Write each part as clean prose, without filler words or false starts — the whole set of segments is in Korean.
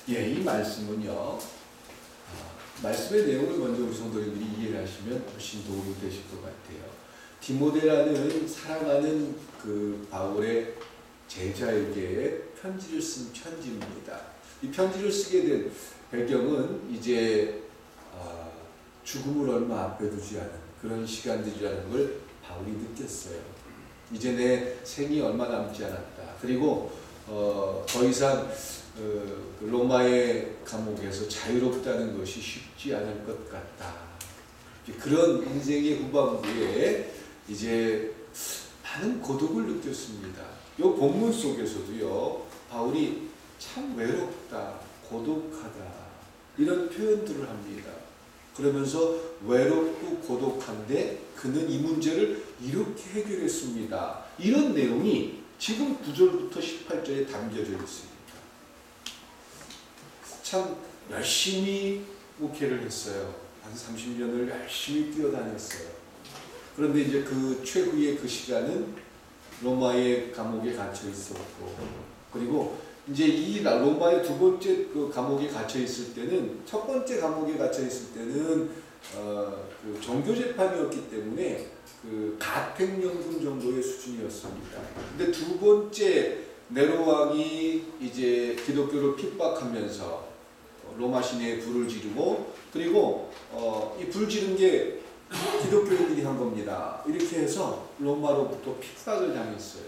예, 이 말씀은요, 말씀의 내용을 먼저 우리 성도님들이 이해를 하시면 훨씬 도움이 되실 것 같아요. 디모데라는 사랑하는 그 바울의 제자에게 편지를 쓴 편지입니다. 이 편지를 쓰게 된 배경은 이제 죽음을 얼마 앞에 두지 않은 그런 시간들이라는 걸 바울이 느꼈어요. 이제 내 생이 얼마 남지 않았다. 그리고 더 이상 로마의 감옥에서 자유롭다는 것이 쉽지 않을 것 같다. 그런 인생의 후반부에 이제 많은 고독을 느꼈습니다. 이 본문 속에서도요, 바울이 참 외롭다, 고독하다 이런 표현들을 합니다. 그러면서 외롭고 고독한데 그는 이 문제를 이렇게 해결했습니다. 이런 내용이 지금 9절부터 18절에 담겨져 있습니다. 참 열심히 목회를 했어요. 한 30년을 열심히 뛰어다녔어요. 그런데 이제 그 최후의 그 시간은 로마의 감옥에 갇혀 있었고, 그리고 이제 이 로마의 두 번째 그 감옥에 갇혀 있을 때는, 첫 번째 감옥에 갇혀 있을 때는 그 종교 재판이었기 때문에 그 가택연금 정도의 수준이었습니다. 근데 두 번째 네로 왕이 이제 기독교를 핍박하면서 로마 시내에 불을 지르고, 그리고 이 불 지른 게 기독교인들이 한 겁니다. 이렇게 해서 로마로부터 핍박을 당했어요.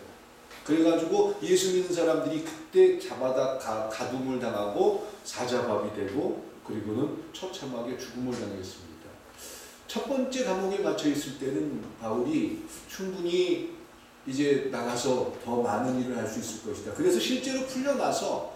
그래가지고 예수 믿는 사람들이 그때 잡아다 가둠을 당하고 사자밥이 되고, 그리고는 처참하게 죽음을 당했습니다. 첫 번째 감옥에 갇혀 있을 때는 바울이 충분히 이제 나가서 더 많은 일을 할 수 있을 것이다. 그래서 실제로 풀려나서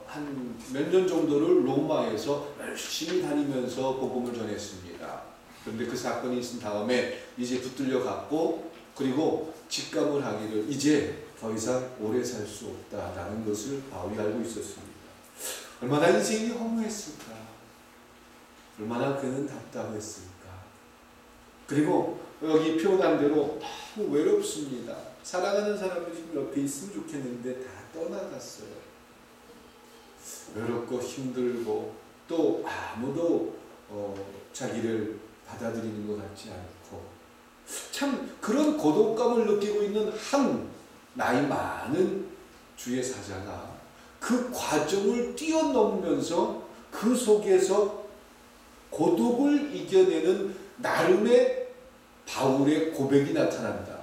한 몇 년 정도를 로마에서 열심히 다니면서 복음을 전했습니다. 그런데 그 사건이 있은 다음에 이제 붙들려 갔고, 그리고 직감을 하기를 이제 더 이상 오래 살 수 없다라는 것을 바울이 알고 있었습니다. 얼마나 인생이 허무했을까? 얼마나 그는 답답했을까? 그리고 여기 표현한 대로 너무 외롭습니다. 사랑하는 사람들이 옆에 있으면 좋겠는데 다 떠나갔어요. 외롭고 힘들고 또 아무도 자기를 받아들이는 것 같지 않고, 참 그런 고독감을 느끼고 있는 한 나이 많은 주의 사자가 그 과정을 뛰어넘으면서 그 속에서 고독을 이겨내는 나름의 바울의 고백이 나타난다.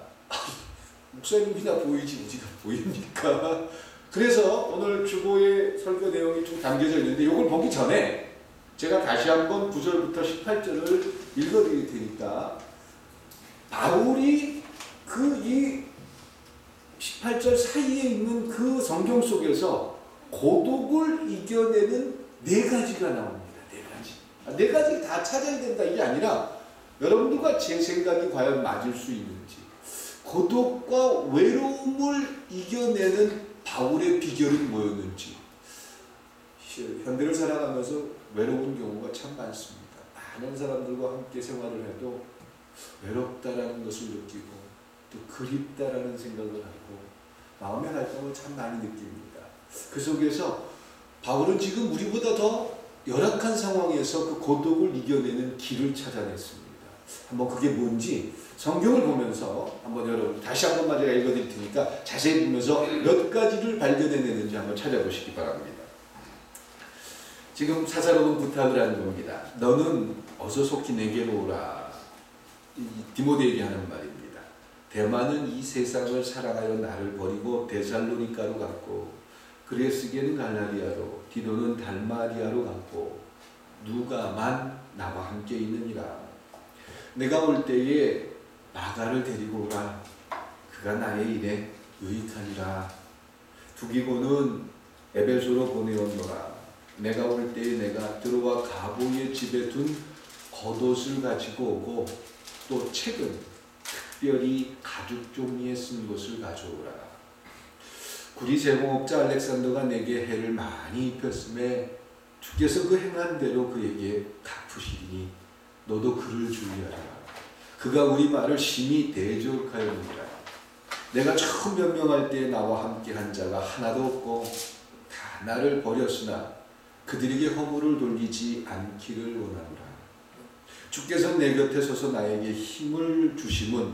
목사님이나 보이지 우리가 보입니까? 그래서 오늘 주보의 설교 내용이 좀 담겨져 있는데 이걸 보기 전에 제가 다시 한번 9절부터 18절을 읽어드릴 테니까, 바울이 그 이 18절 사이에 있는 그 성경 속에서 고독을 이겨내는 네 가지가 나옵니다. 네 가지. 네 가지 다 찾아야 된다 이게 아니라 여러분들과 제 생각이 과연 맞을 수 있는지, 고독과 외로움을 이겨내는 바울의 비결은 뭐였는지. 현대를 살아가면서 외로운 경우가 참 많습니다. 많은 사람들과 함께 생활을 해도 외롭다라는 것을 느끼고 또 그립다라는 생각을 하고 마음의 갈등을 참 많이 느낍니다. 그 속에서 바울은 지금 우리보다 더 열악한 상황에서 그 고독을 이겨내는 길을 찾아냈습니다. 한번 그게 뭔지 성경을 보면서 한번 여러분 다시 한 번만 제가 읽어드릴 테니까 자세히 보면서 몇 가지를 발견해내는지 한번 찾아보시기 바랍니다. 지금 사사로운 부탁을 하는 겁니다. 너는 어서 속히 내게로 오라. 디모데에게 하는 말입니다. 대만은 이 세상을 사랑하여 나를 버리고 데살로니가로 갔고, 그레스게는 갈라디아로, 디도는 달마리아로 갔고, 누가만 나와 함께 있느니라. 내가 올 때에 마가를 데리고 오라. 그가 나의 일에 유익하니라. 두기고는 에베소로 보내었노라. 내가 올 때에 내가 드로와 가보의 집에 둔 겉옷을 가지고 오고, 또 책은 특별히 가죽 종이에 쓴 것을 가져오라. 구리 제공업자 알렉산더가 내게 해를 많이 입혔음에 주께서 그 행한 대로 그에게 갚으시리니 너도 그를 주의하라. 그가 우리 말을 심히 대적하였느니라. 내가 처음 변명할 때에 나와 함께 한 자가 하나도 없고 다 나를 버렸으나 그들에게 허물을 돌리지 않기를 원하노라. 주께서 내 곁에 서서 나에게 힘을 주심은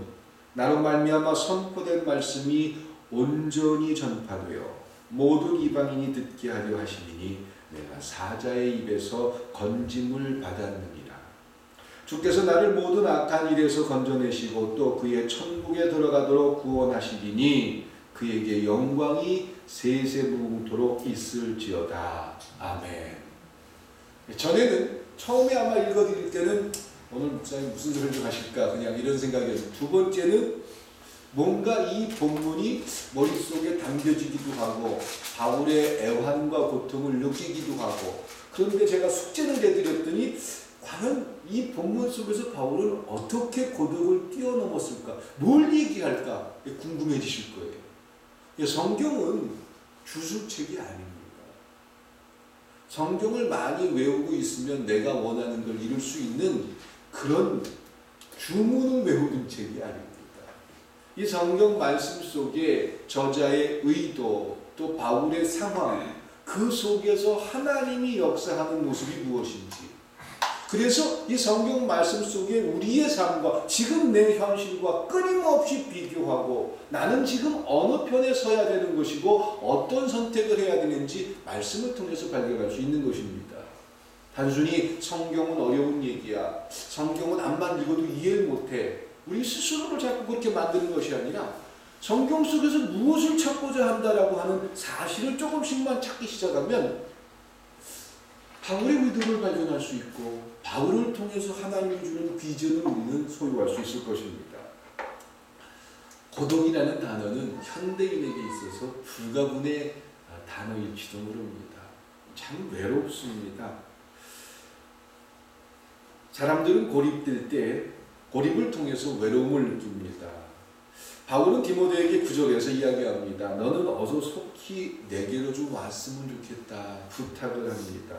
나로 말미암아 선포된 말씀이 온전히 전파되어 모든 이방인이 듣게 하려 하심이니 내가 사자의 입에서 건짐을 받았느니라. 주께서 나를 모든 악한 일에서 건져내시고 또 그의 천국에 들어가도록 구원하시리니 그에게 영광이 세세무궁토록 있을지어다. 아멘. 전에는 처음에 아마 읽어드릴 때는 오늘 목사님 무슨 소리를 좀 하실까 그냥 이런 생각이었어요. 두 번째는 뭔가 이 본문이 머릿속에 담겨지기도 하고 바울의 애환과 고통을 느끼기도 하고, 그런데 제가 숙제를 내드렸더니 과연 이 본문 속에서 바울은 어떻게 고독을 뛰어넘었을까, 뭘 얘기할까 궁금해지실 거예요. 성경은 주술책이 아닙니다. 성경을 많이 외우고 있으면 내가 원하는 걸 이룰 수 있는 그런 주문을 외우는 책이 아닙니다. 이 성경 말씀 속에 저자의 의도, 또 바울의 상황, 그 속에서 하나님이 역사하는 모습이 무엇인지, 그래서 이 성경 말씀 속에 우리의 삶과 지금 내 현실과 끊임없이 비교하고 나는 지금 어느 편에 서야 되는 것이고 어떤 선택을 해야 되는지 말씀을 통해서 발견할 수 있는 것입니다. 단순히 성경은 어려운 얘기야, 성경은 암만 읽어도 이해를 못해, 우리 스스로를 자꾸 그렇게 만드는 것이 아니라 성경 속에서 무엇을 찾고자 한다라고 하는 사실을 조금씩만 찾기 시작하면 바울의 의도를 발견할 수 있고 바울을 통해서 하나님이 주는 비전을 우리는 소유할 수 있을 것입니다. 고독이라는 단어는 현대인에게 있어서 불가분의 단어일지도 모릅니다. 참 외롭습니다. 사람들은 고립될 때 고립을 통해서 외로움을 느낍니다. 바울은 디모데에게 9절에서 이야기합니다. 너는 어서 속히 내게로 좀 왔으면 좋겠다 부탁을 합니다.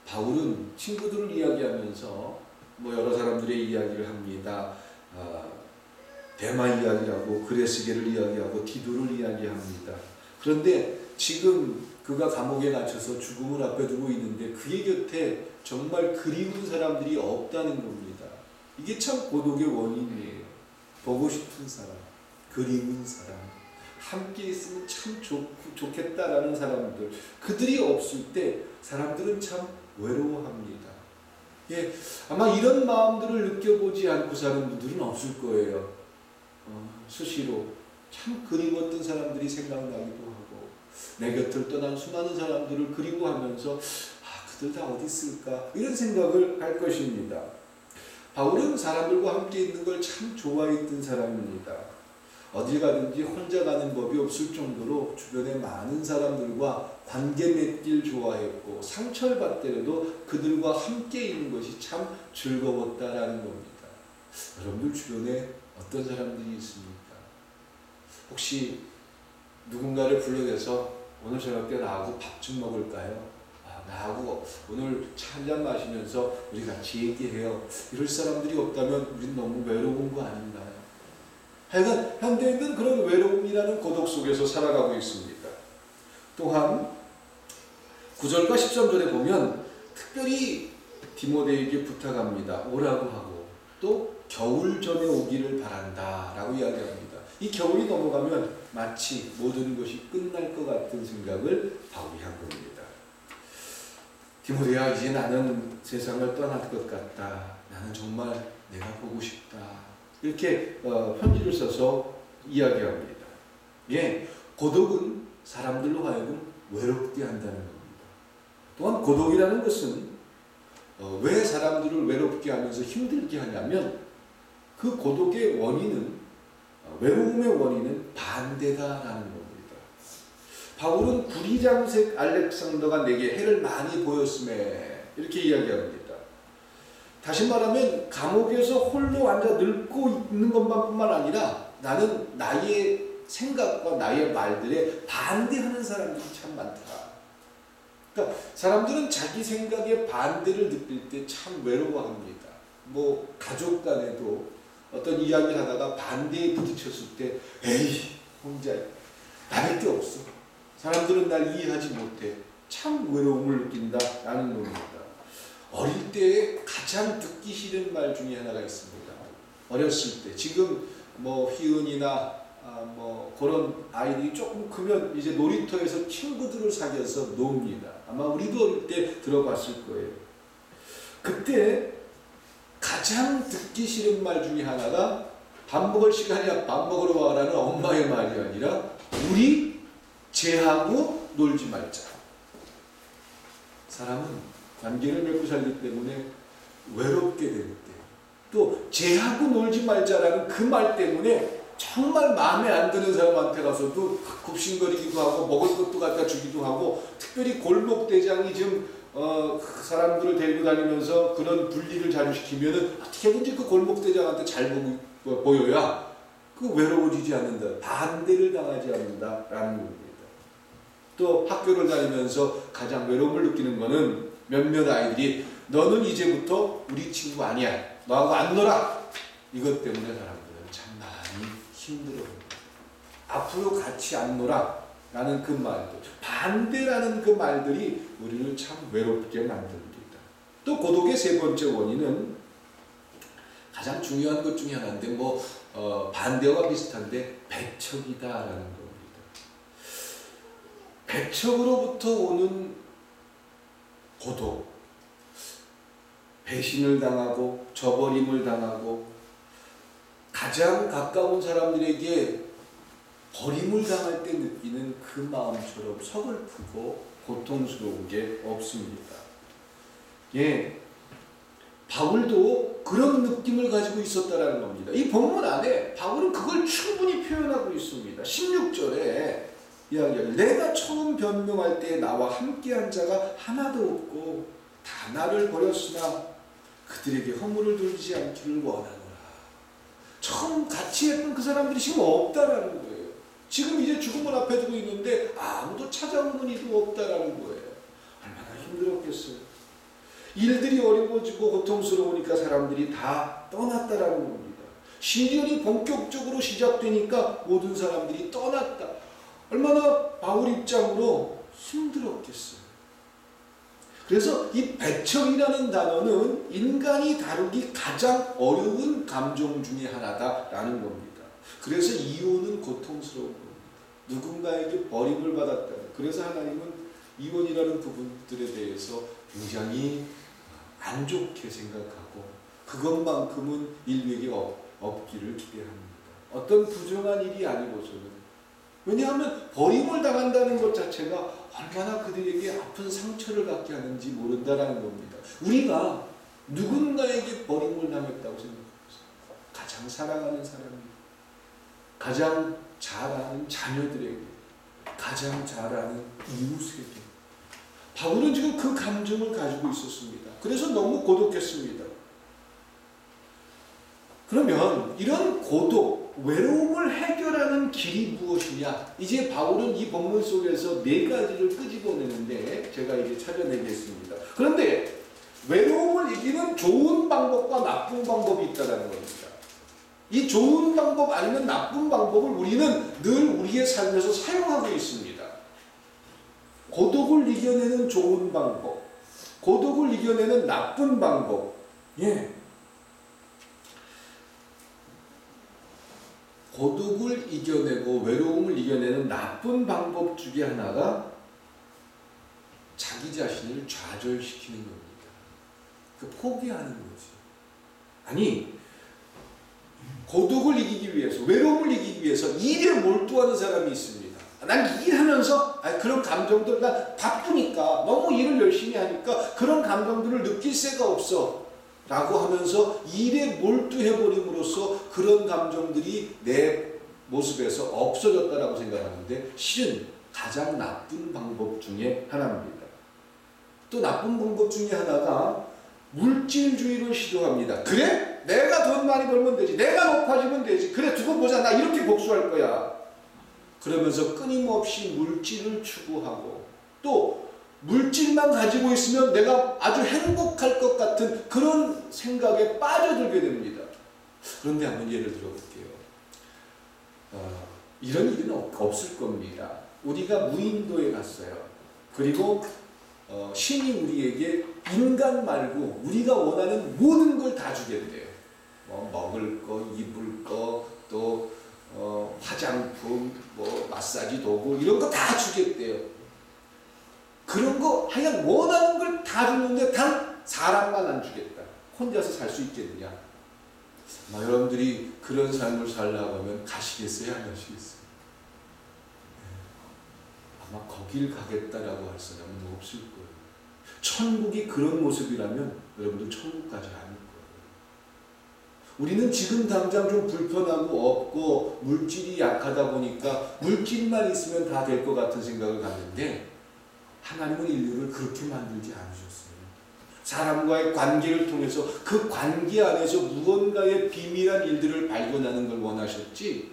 바울은 친구들을 이야기하면서 여러 사람들의 이야기를 합니다. 데마 이야기를 하고 그레스게를 이야기하고 디도를 이야기합니다. 그런데 지금 그가 감옥에 갇혀서 죽음을 앞에 두고 있는데 그의 곁에 정말 그리운 사람들이 없다는 겁니다. 이게 참 고독의 원인이에요. 보고 싶은 사람, 그리운 사람, 함께 있으면 참 좋겠다라는 사람들, 그들이 없을 때 사람들은 참 외로워합니다. 예, 아마 이런 마음들을 느껴보지 않고 사는 분들은 없을 거예요. 수시로 참 그리웠던 사람들이 생각나기도 하고 내 곁을 떠난 수많은 사람들을 그리워하면서 그들 다 어디 있을까 이런 생각을 할 것입니다. 바울은 사람들과 함께 있는 걸 참 좋아했던 사람입니다. 어딜 가든지 혼자 가는 법이 없을 정도로 주변에 많은 사람들과 관계 맺길 좋아했고 상처를 받더라도 그들과 함께 있는 것이 참 즐거웠다라는 겁니다. 여러분들 주변에 어떤 사람들이 있습니까? 혹시 누군가를 불러내서 오늘 저녁 때 나하고 밥 좀 먹을까요? 나하고 오늘 차 한잔 마시면서 우리 같이 얘기해요. 이럴 사람들이 없다면 우리는 너무 외로운 거 아닌가요? 하여간 현대인은 그런 외로움이라는 고독 속에서 살아가고 있습니다. 또한 9절과 13절에 보면 특별히 디모데에게 부탁합니다. 오라고 하고 또 겨울 전에 오기를 바란다 라고 이야기합니다. 이 겨울이 넘어가면 마치 모든 것이 끝날 것 같은 생각을 바울이 한 겁니다. 디모데야, 이제 나는 세상을 떠날 것 같다. 나는 정말 내가 보고 싶다. 이렇게 편지를 써서 이야기합니다. 예, 고독은 사람들로 하여금 외롭게 한다는 겁니다. 또한 고독이라는 것은 왜 사람들을 외롭게 하면서 힘들게 하냐면 그 고독의 원인은 외로움의 원인은 반대다라는 겁니다. 바울은 구리장색 알렉산더가 내게 해를 많이 보였음에 이렇게 이야기합니다. 다시 말하면 감옥에서 홀로 앉아 늙고 있는 것뿐만 아니라 나는 나의 생각과 나의 말들에 반대하는 사람들이 참 많더라. 그러니까 사람들은 자기 생각에 반대를 느낄 때 참 외로워합니다. 가족 간에도 어떤 이야기를 하다가 반대에 부딪혔을 때 에이 혼자 나밖에 없어. 사람들은 날 이해하지 못해. 참 외로움을 느낀다라는 겁니다. 어릴 때 가장 듣기 싫은 말 중에 하나가 있습니다. 어렸을 때. 지금 뭐 희은이나 뭐 그런 아이들이 조금 크면 이제 놀이터에서 친구들을 사귀어서 놉니다. 아마 우리도 어릴 때 들어봤을 거예요. 그때 가장 듣기 싫은 말 중에 하나가 밥 먹을 시간이야, 밥 먹으러 와라는 엄마의 말이 아니라 우리 쟤하고 놀지 말자. 사람은 관계를 맺고 살기 때문에 외롭게 될 때, 또 쟤하고 놀지 말자라는 그 말 때문에 정말 마음에 안 드는 사람한테 가서도 굽신거리기도 하고 먹을 것도 갖다 주기도 하고, 특별히 골목대장이 지금 그 사람들을 데리고 다니면서 그런 분리를 자주 시키면은 어떻게든지 그 골목대장한테 잘 보여야 그 외로워지지 않는다, 반대를 당하지 않는다라는 겁니다. 또 학교를 다니면서 가장 외로움을 느끼는 거는 몇몇 아이들이 너는 이제부터 우리 친구 아니야, 너하고 안 놀아, 이것 때문에 사람들은 참 많이 힘들어합니다. 앞으로 같이 안 놀아 라는 그 말들, 반대라는 그 말들이 우리를 참 외롭게 만듭니다. 또 고독의 세 번째 원인은 가장 중요한 것 중에 하나인데 반대와 비슷한데 배척이다라는 겁니다. 배척으로부터 오는 고독, 배신을 당하고 저버림을 당하고 가장 가까운 사람들에게 버림을 당할 때 느끼는 그 마음처럼 서글프고 고통스러운 게 없습니다. 예, 바울도 그런 느낌을 가지고 있었다라는 겁니다. 이 본문 안에 바울은 그걸 충분히 표현하고 있습니다. 16절에 이야기하길, 내가 처음 변명할 때 나와 함께한 자가 하나도 없고 다 나를 버렸으나 그들에게 허물을 돌리지 않기를 원하노라. 처음 같이 했던 그 사람들이 지금 없다라는 거예요. 지금 이제 죽음을 앞에 두고 있는데 아무도 찾아오는 이도 없다라는 거예요. 얼마나 힘들었겠어요. 일들이 어려워지고 고통스러우니까 사람들이 다 떠났다라는 겁니다. 시련이 본격적으로 시작되니까 모든 사람들이 떠났다. 얼마나 바울 입장으로 힘들었겠어요. 그래서 이 배척이라는 단어는 인간이 다루기 가장 어려운 감정 중에 하나다라는 겁니다. 그래서 이혼은 고통스러운 겁니다. 누군가에게 버림을 받았다. 그래서 하나님은 이혼이라는 부분들에 대해서 굉장히 안 좋게 생각하고 그것만큼은 인류에게 없기를 기대합니다. 어떤 부정한 일이 아니고서는. 왜냐하면 버림을 당한다는 것 자체가 얼마나 그들에게 아픈 상처를 갖게 하는지 모른다라는 겁니다. 우리가 누군가에게 버림을 당했다고 생각해보세요. 가장 사랑하는 사람이, 가장 잘 아는 자녀들에게, 가장 잘 아는 이웃에게. 바울은 지금 그 감정을 가지고 있었습니다. 그래서 너무 고독했습니다. 그러면 이런 고독, 외로움을 해결하는 길이 무엇이냐? 이제 바울은 이 본문 속에서 네 가지를 끄집어내는데 제가 이제 찾아내겠습니다. 그런데 외로움을 이기는 좋은 방법과 나쁜 방법이 있다는 겁니다. 이 좋은 방법 아니면 나쁜 방법을 우리는 늘 우리의 삶에서 사용하고 있습니다. 고독을 이겨내는 좋은 방법, 고독을 이겨내는 나쁜 방법. 예. 고독을 이겨내고 외로움을 이겨내는 나쁜 방법 중에 하나가 자기 자신을 좌절시키는 겁니다. 포기하는 거지. 아니, 고독을 이기기 위해서, 외로움을 이기기 위해서 일에 몰두하는 사람이 있습니다. 난 일하면서 그런 감정들, 난 바쁘니까 너무 일을 열심히 하니까 그런 감정들을 느낄 새가 없어 라고 하면서 일에 몰두해버림으로써 그런 감정들이 내 모습에서 없어졌다라고 생각하는데 실은 가장 나쁜 방법 중에 하나입니다. 또 나쁜 방법 중에 하나가 물질주의를 시도합니다. 그래? 내가 돈 많이 벌면 되지. 내가 높아지면 되지. 그래, 두고 보자. 나 이렇게 복수할 거야. 그러면서 끊임없이 물질을 추구하고 또 물질만 가지고 있으면 내가 아주 행복할 것 같은 그런 생각에 빠져들게 됩니다. 그런데 한번 예를 들어볼게요. 이런 일은 없을 겁니다. 우리가 무인도에 갔어요. 그리고 신이 우리에게 인간 말고 우리가 원하는 모든 걸 다 주겠대요. 뭐 먹을 거, 입을 거, 또 화장품, 뭐 마사지 도구 이런 거 다 주겠대요. 그런 거 하여간 원하는 걸 다 주는데 단 사람만 안 주겠다. 혼자서 살 수 있겠느냐? 아마 여러분들이 그런 삶을 살려고 하면 가시겠어요? 안 가시겠어요? 아마 거길 가겠다라고 할 사람은 없을 거예요. 천국이 그런 모습이라면 여러분들 천국 가지 않을 거예요. 우리는 지금 당장 좀 불편하고 없고 물질이 약하다 보니까 물질만 있으면 다 될 것 같은 생각을 갖는데 하나님은 인류를 그렇게 만들지 않으셨어요. 사람과의 관계를 통해서 그 관계 안에서 무언가의 비밀한 일들을 발견하는 걸 원하셨지.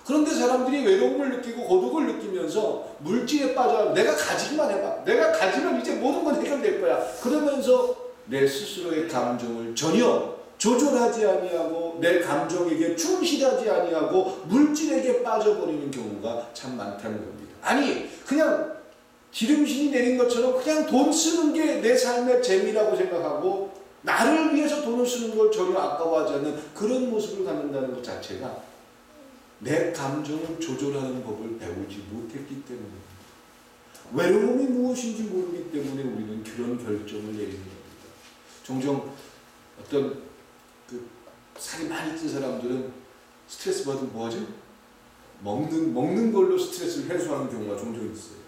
그런데 사람들이 외로움을 느끼고 고독을 느끼면서 물질에 빠져 내가 가지기만 해봐. 내가 가지면 이제 모든 건 해결될 거야. 그러면서 내 스스로의 감정을 전혀 조절하지 아니하고 내 감정에게 충실하지 아니하고 물질에게 빠져버리는 경우가 참 많다는 겁니다. 아니 그냥 기름신이 내린 것처럼 그냥 돈 쓰는 게 내 삶의 재미라고 생각하고 나를 위해서 돈을 쓰는 걸 전혀 아까워하지 않는 그런 모습을 갖는다는 것 자체가 내 감정을 조절하는 법을 배우지 못했기 때문입니다. 외로움이 무엇인지 모르기 때문에 우리는 그런 결정을 내리는 겁니다. 종종 어떤 살이 많이 찐 사람들은 스트레스 받으면 뭐하지? 먹는 걸로 스트레스를 해소하는 경우가 종종 있어요.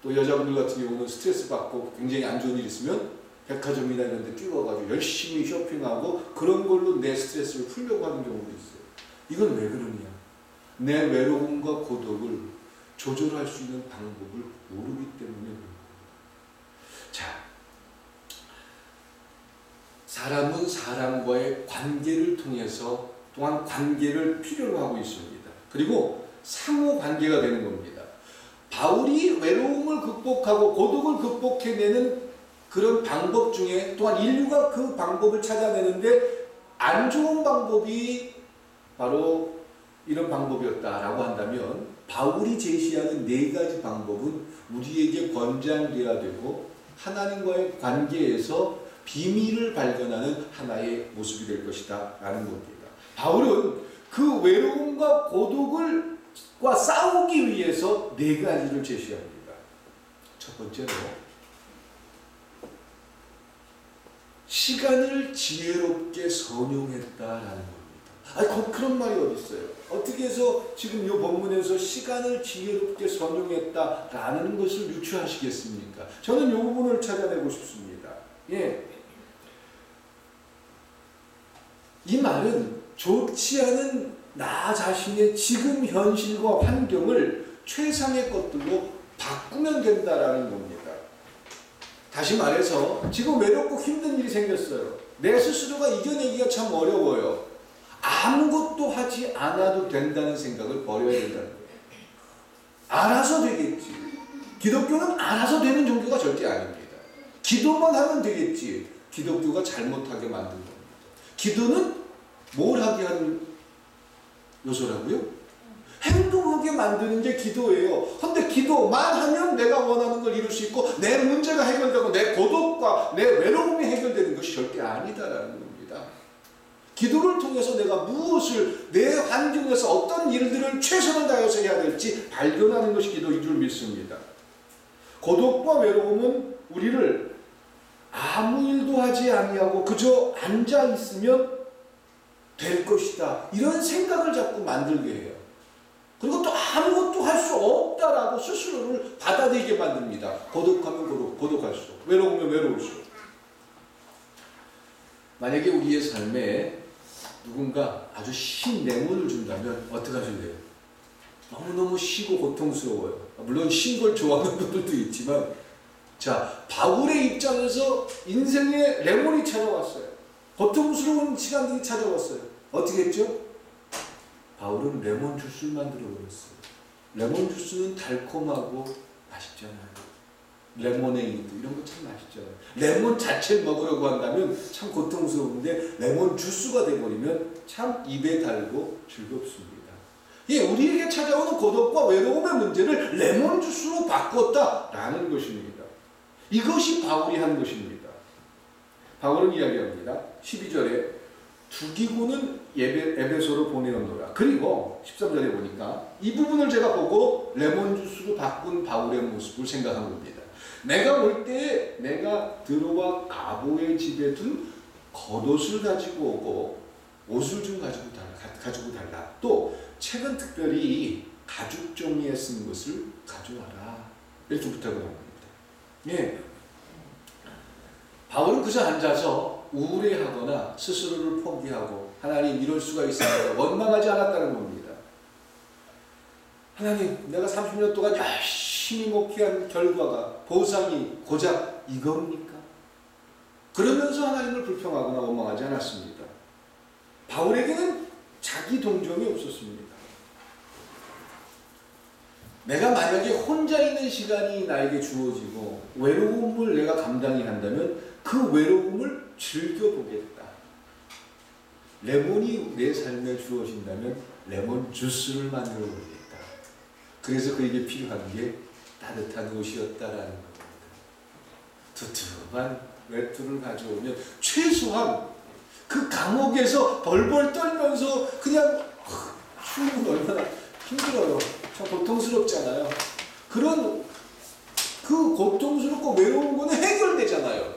또 여자분들 같은 경우는 스트레스 받고 굉장히 안 좋은 일 있으면 백화점이나 이런 데 뛰어가지고 열심히 쇼핑하고 그런 걸로 내 스트레스를 풀려고 하는 경우도 있어요. 이건 왜 그러냐? 내 외로움과 고독을 조절할 수 있는 방법을 모르기 때문에 그런 거예요. 자, 사람은 사람과의 관계를 통해서 또한 관계를 필요로 하고 있습니다. 그리고 상호 관계가 되는 겁니다. 바울이 외로움을 극복하고 고독을 극복해내는 그런 방법 중에 또한 인류가 그 방법을 찾아내는데 안 좋은 방법이 바로 이런 방법이었다라고 한다면 바울이 제시하는 4가지 방법은 우리에게 권장되어야 되고 하나님과의 관계에서 비밀을 발견하는 하나의 모습이 될 것이다 라는 겁니다. 바울은 그 외로움과 고독과 싸우기 위해서 4가지를 제시합니다. 첫 번째로 시간을 지혜롭게 선용했다라는 겁니다. 아니 그런 말이 어디 있어요? 어떻게 해서 지금 이 본문에서 시간을 지혜롭게 선용했다라는 것을 유추하시겠습니까? 저는 이 부분을 찾아내고 싶습니다. 예. 이 말은 좋지 않은 나 자신의 지금 현실과 환경을 최상의 것들로 바꾸면 된다라는 겁니다. 다시 말해서 지금 외롭고 힘든 일이 생겼어요. 내 스스로가 이겨내기가 참 어려워요. 아무것도 하지 않아도 된다는 생각을 버려야 된다는 거예요. 알아서 되겠지. 기독교는 알아서 되는 종교가 절대 아닙니다. 기도만 하면 되겠지. 기독교가 잘못하게 만든 겁니다. 기도는 뭘 하게 하는 요소라고요? 행동하게 만드는 게 기도예요. 근데 기도만 하면 내가 원하는 걸 이룰 수 있고 내 문제가 해결되고 내 고독과 내 외로움이 해결되는 것이 절대 아니다라는 겁니다. 기도를 통해서 내가 무엇을 내 환경에서 어떤 일들을 최선을 다해서 해야 될지 발견하는 것이 기도인 줄 믿습니다. 고독과 외로움은 우리를 아무 일도 하지 아니하고 그저 앉아 있으면 될 것이다 이런 생각을 자꾸 만들게 해요. 그리고 또 아무것도 할 수 없다라고 스스로를 받아들이게 만듭니다. 고독하면 고독할수록, 외로우면 외로울수록. 만약에 우리의 삶에 누군가 아주 신 내몬을 준다면 어떻게 하실래요? 너무너무 시고 고통스러워요. 물론 신 걸 좋아하는 분들도 있지만 자, 바울의 입장에서 인생에 레몬이 찾아왔어요. 고통스러운 시간들이 찾아왔어요. 어떻게 했죠? 바울은 레몬 주스를 만들어버렸어요. 레몬 주스는 달콤하고 맛있잖아요. 레모네이드 이런 거 참 맛있잖아요. 레몬 자체를 먹으려고 한다면 참 고통스러운데 레몬 주스가 돼버리면 참 입에 달고 즐겁습니다. 예, 우리에게 찾아오는 고독과 외로움의 문제를 레몬 주스로 바꿨다라는 것입니다. 이것이 바울이 한 것입니다. 바울은 이야기합니다. 12절에 두기고는 에베소로 보내었노라. 그리고 13절에 보니까 이 부분을 제가 보고 레몬 주스로 바꾼 바울의 모습을 생각한 겁니다. 내가 올 때 내가 드로와 가보의 집에 둔 겉옷을 가지고 오고 옷을 좀 가지고 달라. 또 책은 특별히 가죽 종이에 쓴 것을 가져와라. 이렇게 부탁을 합니다. 예. 바울은 그저 앉아서 우울해하거나 스스로를 포기하고 하나님 이럴 수가 있습니다. 원망하지 않았다는 겁니다. 하나님, 내가 30년 동안 열심히 목회한 결과가 보상이 고작 이겁니까? 그러면서 하나님을 불평하거나 원망하지 않았습니다. 바울에게는 자기 동정이 없었습니다. 내가 만약에 혼자 있는 시간이 나에게 주어지고 외로움을 내가 감당해야 한다면 그 외로움을 즐겨보겠다. 레몬이 내 삶에 주어진다면 레몬 주스를 만들어 보겠다. 그래서 그에게 필요한 게 따뜻한 옷이었다라는 겁니다. 두툼한 외투를 가져오면 최소한 그 감옥에서 벌벌 떨면서 그냥 추우면 얼마나 힘들어요. 참 고통스럽잖아요. 그런 그 고통스럽고 외로운 거는 해결되잖아요.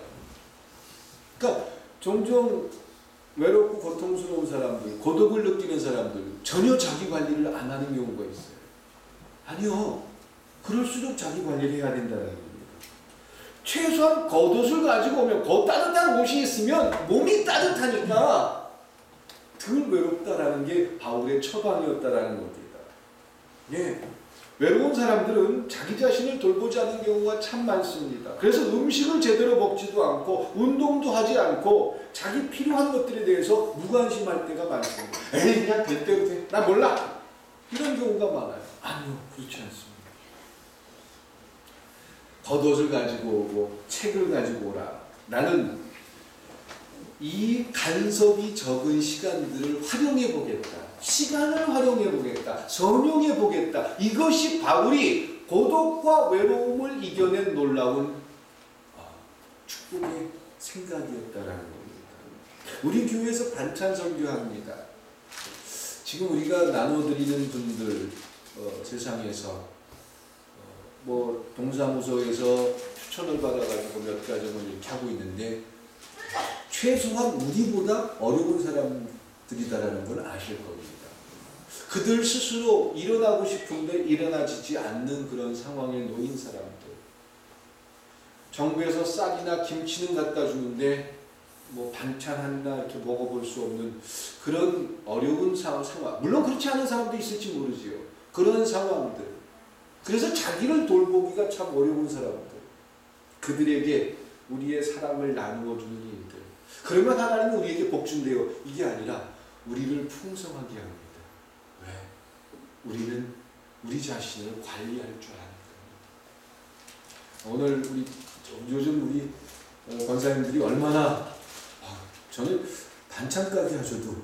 그러니까 종종 외롭고 고통스러운 사람들, 고독을 느끼는 사람들 전혀 자기 관리를 안 하는 경우가 있어요. 아니요. 그럴수록 자기 관리를 해야 된다는 겁니다. 최소한 겉옷을 가지고 오면 따뜻한 옷이 있으면 몸이 따뜻하니까 덜 외롭다라는 게 바울의 처방이었다라는 겁니다. 예. 외로운 사람들은 자기 자신을 돌보지 않는 경우가 참 많습니다. 그래서 음식을 제대로 먹지도 않고 운동도 하지 않고 자기 필요한 것들에 대해서 무관심할 때가 많습니다. 에이, 그냥 될 대로 돼. 나 몰라. 이런 경우가 많아요. 아니요, 그렇지 않습니다. 겉옷을 가지고 오고 책을 가지고 오라. 나는 이 간섭이 적은 시간들을 활용해 보겠다. 시간을 활용해 보겠다. 선용해 보겠다. 이것이 바울이 고독과 외로움을 이겨낸 놀라운 축복의 생각이었다라는 겁니다. 우리 교회에서 반찬 선교합니다. 지금 우리가 나눠드리는 분들 세상에서 뭐 동사무소에서 추천을 받아가지고 몇 가정을 이렇게 하고 있는데 최소한 우리보다 어려운 사람들이다라는 걸 아실 겁니다. 그들 스스로 일어나고 싶은데 일어나지지 않는 그런 상황에 놓인 사람들. 정부에서 쌀이나 김치는 갖다 주는데 뭐 반찬 하나 이렇게 먹어볼 수 없는 그런 어려운 상황. 물론 그렇지 않은 사람도 있을지 모르지요. 그런 상황들. 그래서 자기를 돌보기가 참 어려운 사람들. 그들에게 우리의 사랑을 나누어 주는 일들. 그러면 하나님은 우리에게 복 준대요. 이게 아니라 우리를 풍성하게 합니다. 왜? 우리는 우리 자신을 관리할 줄 아니까. 오늘 요즘 우리 권사님들이 얼마나 저는 반찬 가게 하셔도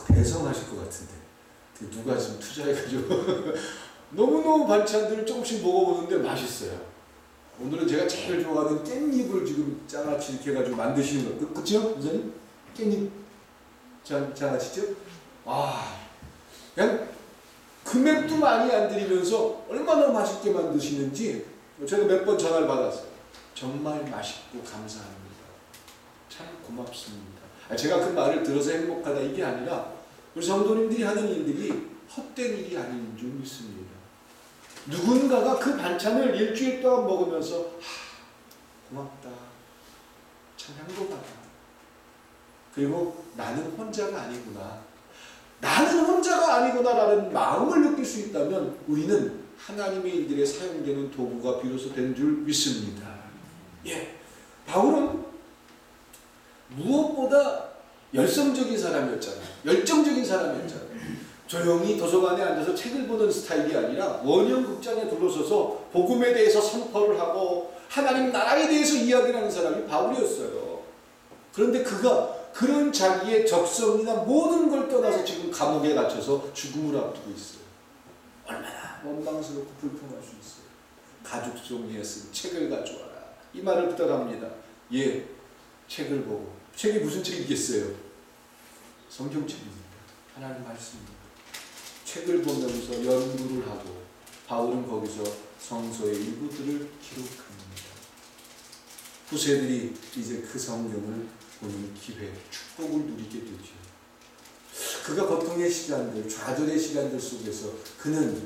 대성하실 것 같은데 누가 지금 투자해가지고 너무너무 반찬들을 조금씩 먹어보는데 맛있어요. 오늘은 제가 제일 좋아하는 깻잎을 지금 장아찌 이렇게 해가지고 만드시는 거. 그쵸? 선생님? 깻잎 장아찌죠? 그냥 금액도 많이 안 들이면서 얼마나 맛있게 만드시는지 제가 몇 번 전화를 받았어요. 정말 맛있고 감사합니다. 참 고맙습니다. 제가 그 말을 들어서 행복하다 이게 아니라 우리 성도님들이 하는 일들이 헛된 일이 아닌 줄 믿습니다. 누군가가 그 반찬을 일주일 동안 먹으면서 고맙다. 참 행복하다. 그리고 나는 혼자가 아니구나. 나는 혼자가 아니구나라는 마음을 느낄 수 있다면 우리는 하나님의 일들에 사용되는 도구가 비로소 된 줄 믿습니다. 예, 바울은 무엇보다 열성적인 사람이었잖아요. 열정적인 사람이었잖아요. 조용히 도서관에 앉아서 책을 보는 스타일이 아니라 원형극장에 둘러서서 복음에 대해서 선포를 하고 하나님 나라에 대해서 이야기를 하는 사람이 바울이었어요. 그런데 그가 그런 자기의 적성이나 모든 걸 떠나서 지금 감옥에 갇혀서 죽음을 앞두고 있어요. 얼마나 원망스럽고 불평할 수 있어요. 가죽 종이에 쓴 책을 가져와라. 이 말을 부탁합니다. 예, 책을 보고. 책이 무슨 책이겠어요? 성경책입니다. 하나님 말씀입니다. 책을 보면서 연구를 하고 바울은 거기서 성서의 일부들을 기록합니다. 후세들이 이제 그 성경을 보는 기회, 축복을 누리게 되죠. 그가 고통의 시간들, 좌절의 시간들 속에서 그는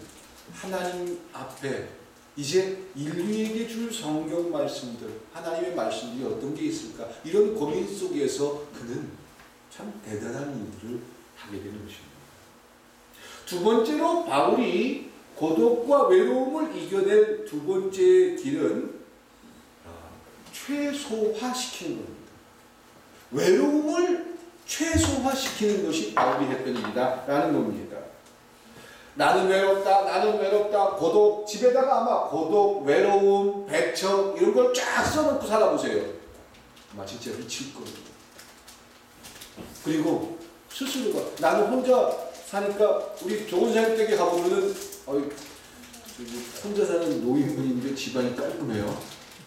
하나님 앞에 이제 인류에게 줄 성경 말씀들, 하나님의 말씀들이 어떤 게 있을까? 이런 고민 속에서 그는 참 대단한 일들을 하게 되는 것입니다. 두 번째로 바울이 고독과 외로움을 이겨낸 두 번째 길은 최소화시키는 겁니다. 외로움을 최소화시키는 것이 바울이 했던 일이다 라는 겁니다. 나는 외롭다, 고독, 집에다가 아마 고독, 외로움, 배척 이런 걸 쫙 써놓고 살아보세요. 아마 진짜 미칠 거예요. 그리고 스스로가 나는 혼자 사니까 우리 좋은 사역댁에 가보면은 혼자 사는 노인분인데 집안이 깔끔해요.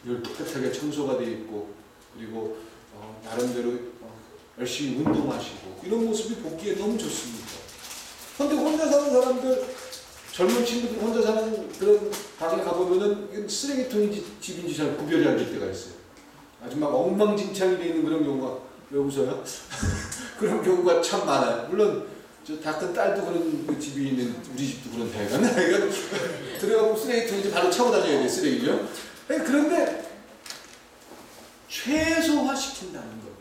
늘 깨끗하게 청소가 되어 있고 그리고 나름대로 열심히 운동하시고 이런 모습이 보기에 너무 좋습니다. 그런데 혼자 사는 사람들, 젊은 친구들 혼자 사는 그런 방에 가보면은 쓰레기통인지 집인지 잘 구별이 안 될 때가 있어요. 아주 막 엉망진창이 되어 있는 그런 경우가, 왜 웃어요? 그런 경우가 참 많아요. 물론 저 다 큰 딸도 그런 집이 있는, 우리 집도 그런 데가 들어가고 쓰레기통인지 바로 차고 다녀야 돼요, 쓰레기죠. 그런데 최소화시킨다는 것.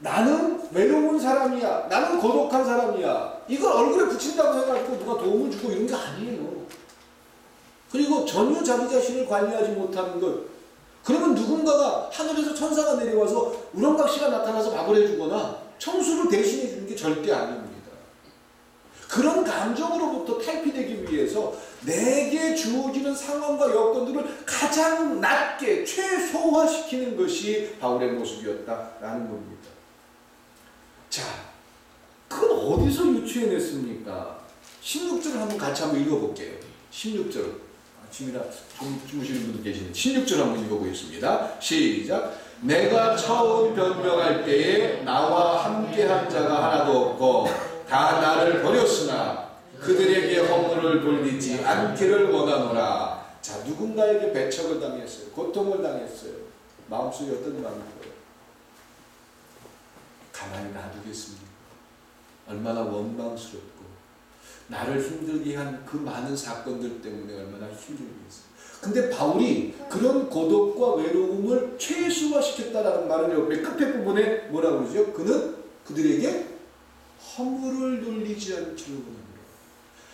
나는 외로운 사람이야. 나는 고독한 사람이야. 이걸 얼굴에 붙인다고 해가지고 누가 도움을 주고 이런 게 아니에요. 그리고 전혀 자기 자신을 관리하지 못하는 것. 그러면 누군가가 하늘에서 천사가 내려와서 우렁각시가 나타나서 밥을 해주거나 청소를 대신해 주는 게 절대 아닙니다. 그런 감정으로부터 탈피되기 위해서 내게 주어지는 상황과 여건들을 가장 낮게 최소화시키는 것이 바울의 모습이었다라는 겁니다. 자, 그건 어디서 유추해냈습니까? 16절을 한번 같이 한번 읽어볼게요. 16절. 아침이라 좀 주무시는 분들 계시는데 16절 한번 읽어보겠습니다. 시작. 내가 처음 변명할 때에 나와 함께한 자가 하나도 없고 다 나를 버렸으나 그들에게 허물을 돌리지 않기를 원하노라. 자, 누군가에게 배척을 당했어요. 고통을 당했어요. 마음속에 어떤 마음이 들어요? 가만히 놔두겠습니까? 얼마나 원망스럽고 나를 힘들게 한 그 많은 사건들 때문에 얼마나 힘들겠어요. 근데 바울이 그런 고독과 외로움을 최소화시켰다라는 말을 옆에 끝에 부분에 뭐라고 그러죠? 그는 그들에게 허물을 돌리지 않기를 원합니다.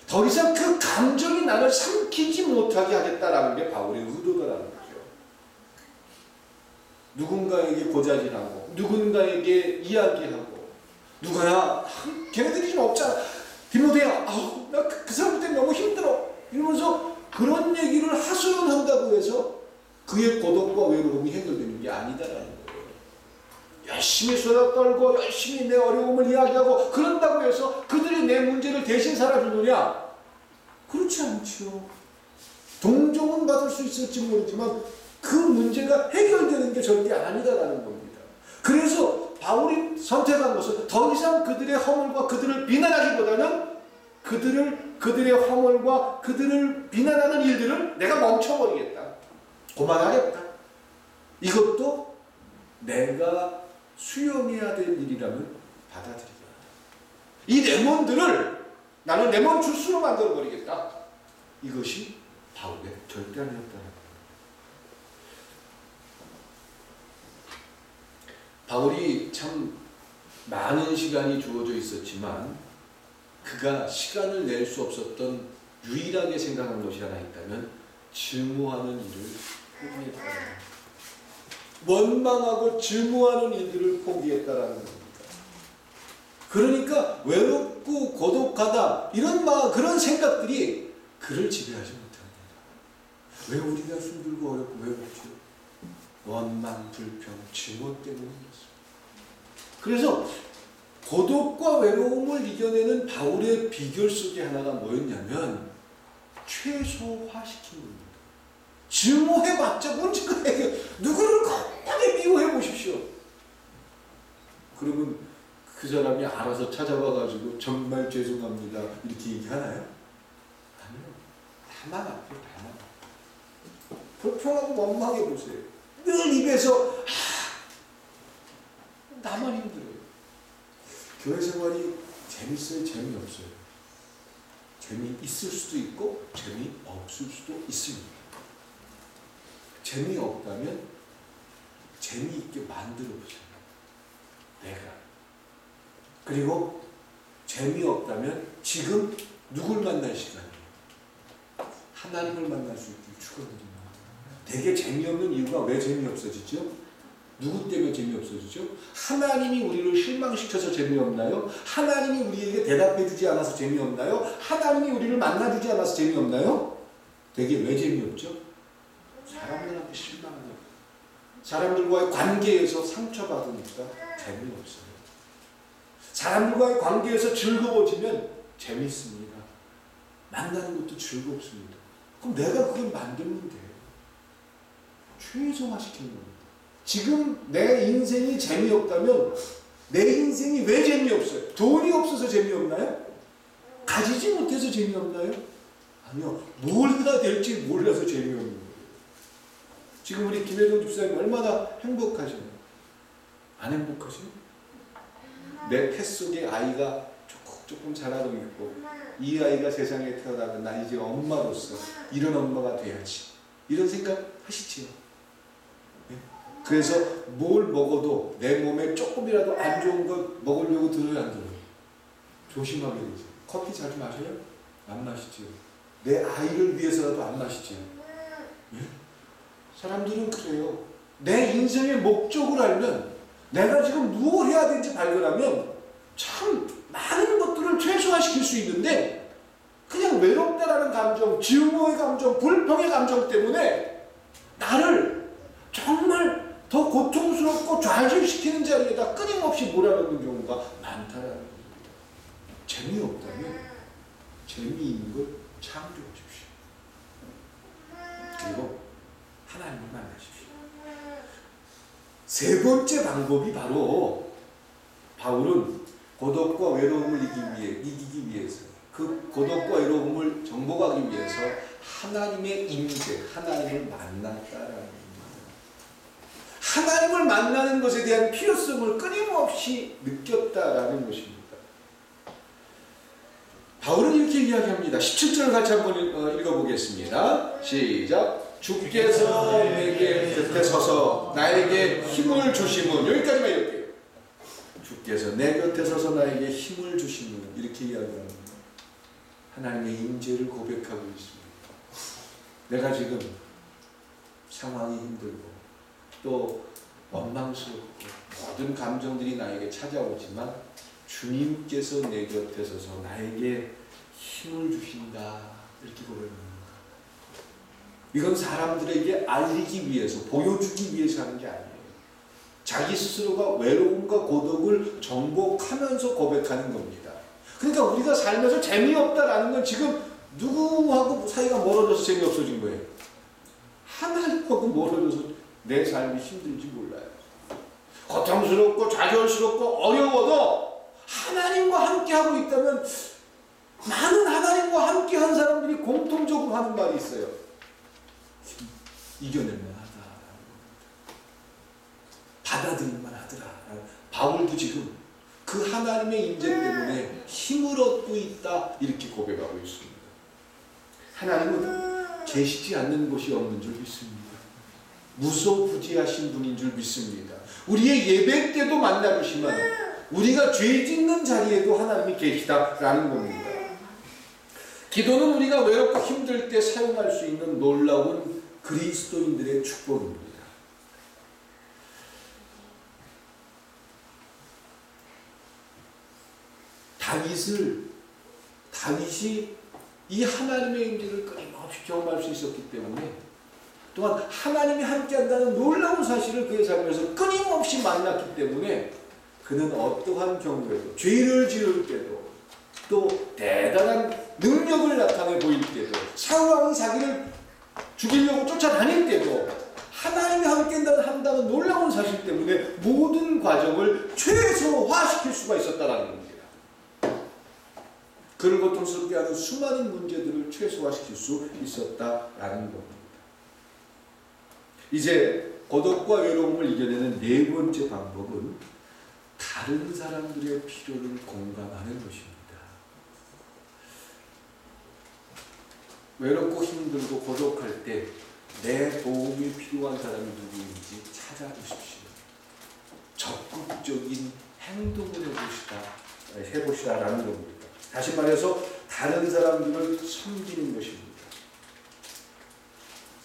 더 이상 그 감정이 나를 삼키지 못하게 하겠다라는 게 바울의 의도다라는 거죠. 누군가에게 고자질하고 누군가에게 이야기하고 누가야 걔네들이 좀 없잖아. 디모데야, 나 그 사람 때문에 너무 힘들어. 이러면서 그런 얘기를 하소연한다고 해서 그의 고독과 외로움이 해결되는 게 아니다라는 거예요. 열심히 쏟아 떨고 열심히 내 어려움을 이야기하고 그런다고 해서 그들이 내 문제를 대신 살아주느냐? 그렇지 않죠. 동정은 받을 수 있을지 모르지만 그 문제가 해결되는 게 절대 아니다라는 겁니다. 그래서 바울이 선택한 것은 더 이상 그들의 허물과 그들을 비난하기보다는 그들의 허물과 그들을 비난하는 일들을 내가 멈춰버리겠다. 그만하겠다. 이것도 내가 수용해야 될 일이라면 받아들이겠다. 이 레몬들을 나는 레몬 주스로 만들어버리겠다. 이것이 바울의 결단이었다는 거예요. 바울이 참 많은 시간이 주어져 있었지만 그가 시간을 낼 수 없었던 유일하게 생각한 것이 하나 있다면 증오하는 일을 포기했다는 겁니다. 원망하고 증오하는 일들을 포기했다라는 겁니다. 그러니까 외롭고 고독하다 이런 그런 생각들이 그를 지배하지 못합니다. 왜 우리가 힘들고 어렵고 외롭죠? 원망, 불평, 증오 때문이었습니다. 그래서 고독과 외로움을 이겨내는 바울의 비결 속에 하나가 뭐였냐면 최소화시킨 겁니다. 증오해봤자 문제가 해결. 누구를 겁나게 미워해 보십시오. 그러면 그 사람이 알아서 찾아와가지고 정말 죄송합니다 이렇게 얘기하나요? 아니요. 다만 앞으로 다만. 불평하고 원망해 보세요. 늘 입에서 나만 힘들어요. 교회 생활이 재밌어요? 재미없어요? 재미있을 수도 있고 재미없을 수도 있습니다. 재미없다면 재미있게 만들어보세요. 내가. 그리고 재미없다면 지금 누굴 만날 시간이에요? 하나님을 만날 수 있길 축원드립니다. 되게 재미없는 이유가 왜 재미없어지죠? 누구 때문에 재미없어지죠? 하나님이 우리를 실망시켜서 재미없나요? 하나님이 우리에게 대답해주지 않아서 재미없나요? 하나님이 우리를 만나주지 않아서 재미없나요? 되게 왜 재미없죠? 사람들한테 실망하니까, 사람들과의 관계에서 상처받으니까 재미없어요. 사람들과의 관계에서 즐거워지면 재밌습니다. 만나는 것도 즐겁습니다. 그럼 내가 그걸 만들면 돼요. 최소화시키는 겁니다. 지금 내 인생이 재미없다면 내 인생이 왜 재미없어요? 돈이 없어서 재미없나요? 가지지 못해서 재미없나요? 아니요. 뭘 해야 될지 몰라서 재미없는 거예요. 지금 우리 김혜동 집사님 얼마나 행복하시나요? 안 행복하시나요? 내 뱃 속에 아이가 조금 자라고 있고 이 아이가 세상에 태어나면 나 이제 엄마로서 이런 엄마가 돼야지. 이런 생각 하시지요? 네? 그래서 뭘 먹어도 내 몸에 조금이라도 안 좋은 것 먹으려고 들어요, 안 들어요? 조심하게 되죠. 커피 자주 마셔요? 안 마시지요. 내 아이를 위해서라도 안 마시지요. 네? 사람들은 그래요. 내 인생의 목적을 알면 내가 지금 무엇을 해야 되는지 발견하면 참 많은 것들을 최소화시킬 수 있는데 그냥 외롭다라는 감정, 증오의 감정, 불평의 감정 때문에 나를 정말 더 고통스럽고 좌절시키는 자리에다 끊임없이 몰아넣는 경우가 많다라는 겁니다. 재미없다면 재미있는 걸 창조하십시오. 그리고 하나님을 만나십시오. 세 번째 방법이 바로 바울은 고독과 외로움을 이기기 위해서 그 고독과 외로움을 정복하기 위해서 하나님의 임재, 하나님을 만났다라는 겁니다. 하나님을 만나는 것에 대한 필요성을 끊임없이 느꼈다라는 것입니다. 바울은 이렇게 이야기합니다. 17절을 같이 한번 읽어보겠습니다. 시작. 주께서 내게 곁에 서서 나에게 힘을 주심은, 여기까지만 읽을게요. 주께서 내 곁에 서서 나에게 힘을 주심은, 이렇게 이야기합니다. 하나님의 임재를 고백하고 있습니다. 내가 지금 상황이 힘들고 또 원망스럽고 모든 감정들이 나에게 찾아오지만 주님께서 내 곁에 서서 나에게 힘을 주신다, 이렇게 고백합니다. 이건 사람들에게 알리기 위해서, 보여주기 위해서 하는 게 아니에요. 자기 스스로가 외로움과 고독을 정복하면서 고백하는 겁니다. 그러니까 우리가 살면서 재미없다라는 건 지금 누구하고 사이가 멀어져서 재미없어진 거예요. 하나님하고 멀어져서 내 삶이 힘들지 몰라요. 고통스럽고 좌절스럽고 어려워도 하나님과 함께하고 있다면, 많은 하나님과 함께한 사람들이 공통적으로 하는 말이 있어요. 이겨낼만 하다. 받아들일만 하더라. 바울도 지금 그 하나님의 임재 때문에 힘을 얻고 있다, 이렇게 고백하고 있습니다. 하나님은 계시지 않는 곳이 없는 줄 믿습니다. 무소부지하신 분인 줄 믿습니다. 우리의 예배 때도 만나주시면 우리가 죄 짓는 자리에도 하나님이 계시다라는 겁니다. 기도는 우리가 외롭고 힘들 때 사용할 수 있는 놀라운 그리스도인들의 축복입니다. 다윗이 이 하나님의 임재를 끊임없이 경험할 수 있었기 때문에, 또한 하나님이 함께한다는 놀라운 사실을 그의 삶에서 끊임없이 만났기 때문에 그는 어떠한 경우에도 죄를 지을 때도 또 대단한 능력을 나타내 보일 때도 사울왕이 자기를 죽이려고 쫓아다닐 때도 하나님이 함께 한다는 놀라운 사실 때문에 모든 과정을 최소화시킬 수가 있었다는 겁니다. 그를 고통스럽게 하는 수많은 문제들을 최소화시킬 수 있었다라는 겁니다. 이제 고독과 외로움을 이겨내는 네 번째 방법은 다른 사람들의 필요를 공감하는 것입니다. 외롭고 힘들고 고독할 때 내 도움이 필요한 사람이 누구인지 찾아보십시오. 적극적인 행동을 해보시라라는 겁니다. 다시 말해서 다른 사람들을 섬기는 것입니다.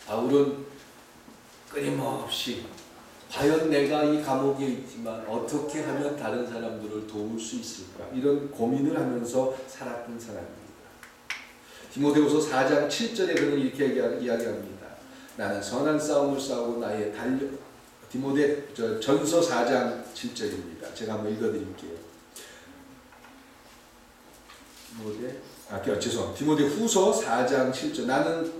바울은 끊임없이 과연 내가 이 감옥에 있지만 어떻게 하면 다른 사람들을 도울 수 있을까? 이런 고민을 하면서 살았던 사람입니다. 디모데후서 4장 7절에 그는 이렇게 이야기합니다. 나는 선한 싸움을 싸우고 나의 디모데 전서 4장 7절입니다. 제가 한번 읽어드릴게요. 디모데 후서 4장 7절. 나는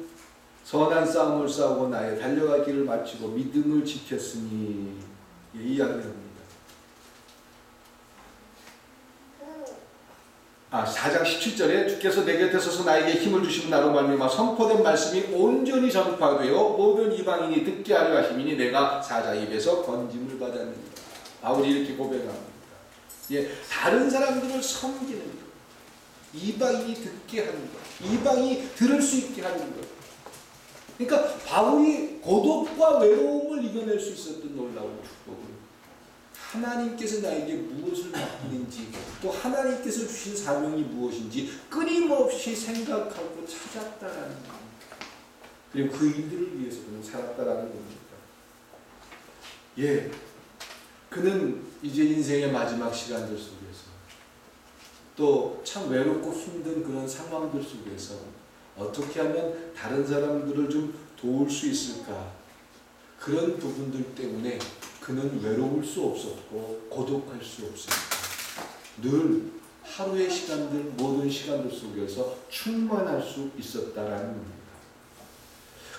선한 싸움을 싸우고 나의 달려갈 길을 마치고 믿음을 지켰으니 이 이야기를 합니다. 4장 17절에 주께서 내 곁에 서서 나에게 힘을 주시고 나로 말미암아 선포된 말씀이 온전히 전파되어 모든 이방인이 듣게 하려 하심이니 내가 사자 입에서 건짐을 받았느니라. 바울이 이렇게 고백합니다. 다른 사람들을 섬기는 것, 이방인이 듣게 하는 것, 이방인이 들을 수 있게 하는 것. 그러니까 바울이 고독과 외로움을 이겨낼 수 있었던 놀라운 축복은 하나님께서 나에게 무엇을 맡기는지 또 하나님께서 주신 사명이 무엇인지 끊임없이 생각하고 찾았다라는 겁니다. 그리고 그 일들을 위해서 그는 살았다라는 겁니다. 그는 이제 인생의 마지막 시간들 속에서 또 참 외롭고 힘든 그런 상황들 속에서 어떻게 하면 다른 사람들을 좀 도울 수 있을까? 그런 부분들 때문에 그는 외로울 수 없었고 고독할 수 없었고 늘 하루의 시간들, 모든 시간들 속에서 충만할 수 있었다라는 겁니다.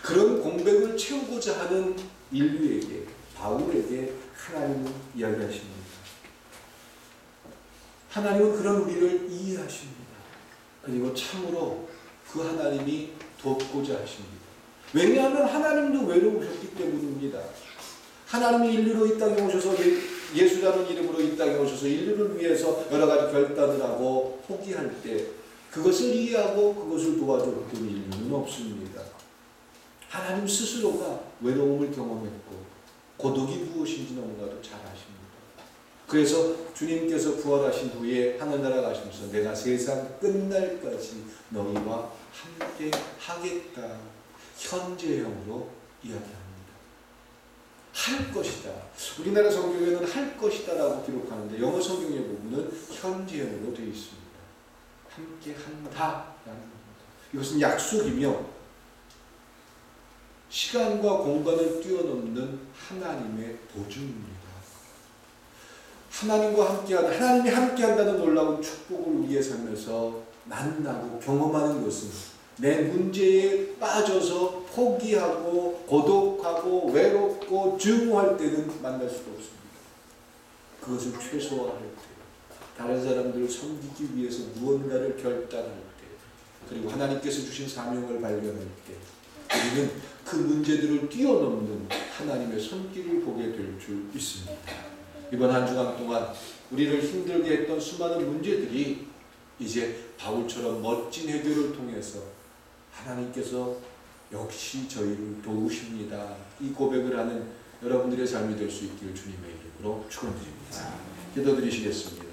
그런 공백을 채우고자 하는 인류에게, 바울에게 하나님은 이야기하십니다. 하나님은 그런 우리를 이해하십니다. 그리고 참으로 그 하나님이 돕고자 하십니다. 왜냐하면 하나님도 외로우셨기 때문입니다. 하나님이 인류로 이 땅에 오셔서 예수라는 이름으로 이 땅에 오셔서 인류를 위해서 여러 가지 결단을 하고 포기할 때 그것을 이해하고 그것을 도와줬던 인류는 없습니다. 하나님 스스로가 외로움을 경험했고 고독이 무엇인지 너무나도 잘 아십니다. 그래서 주님께서 부활하신 후에 하늘나라 가시면서 내가 세상 끝날까지 너희와 함께 하겠다. 현재형으로 이야기합니다. 할 것이다. 우리나라 성경에는 할 것이다 라고 기록하는데 영어 성경의 부분은 현재형으로 되어 있습니다. 함께 한다 라는 겁니다. 이것은 약속이며 시간과 공간을 뛰어넘는 하나님의 보증입니다. 하나님이 함께한다는 놀라운 축복을 우리의 삶에서 만나고 경험하는 것은 내 문제에 빠져서 포기하고 고독하고 외롭고 증오할 때는 만날 수가 없습니다. 그것을 최소화할 때, 다른 사람들을 섬기기 위해서 무언가를 결단할 때, 그리고 하나님께서 주신 사명을 발견할 때 우리는 그 문제들을 뛰어넘는 하나님의 손길을 보게 될 줄 믿습니다. 이번 한 주간 동안 우리를 힘들게 했던 수많은 문제들이 이제 바울처럼 멋진 해결을 통해서 하나님께서 역시 저희를 도우십니다. 이 고백을 하는 여러분들의 삶이 될 수 있기를 주님의 이름으로 축원드립니다. 기도드리시겠습니다.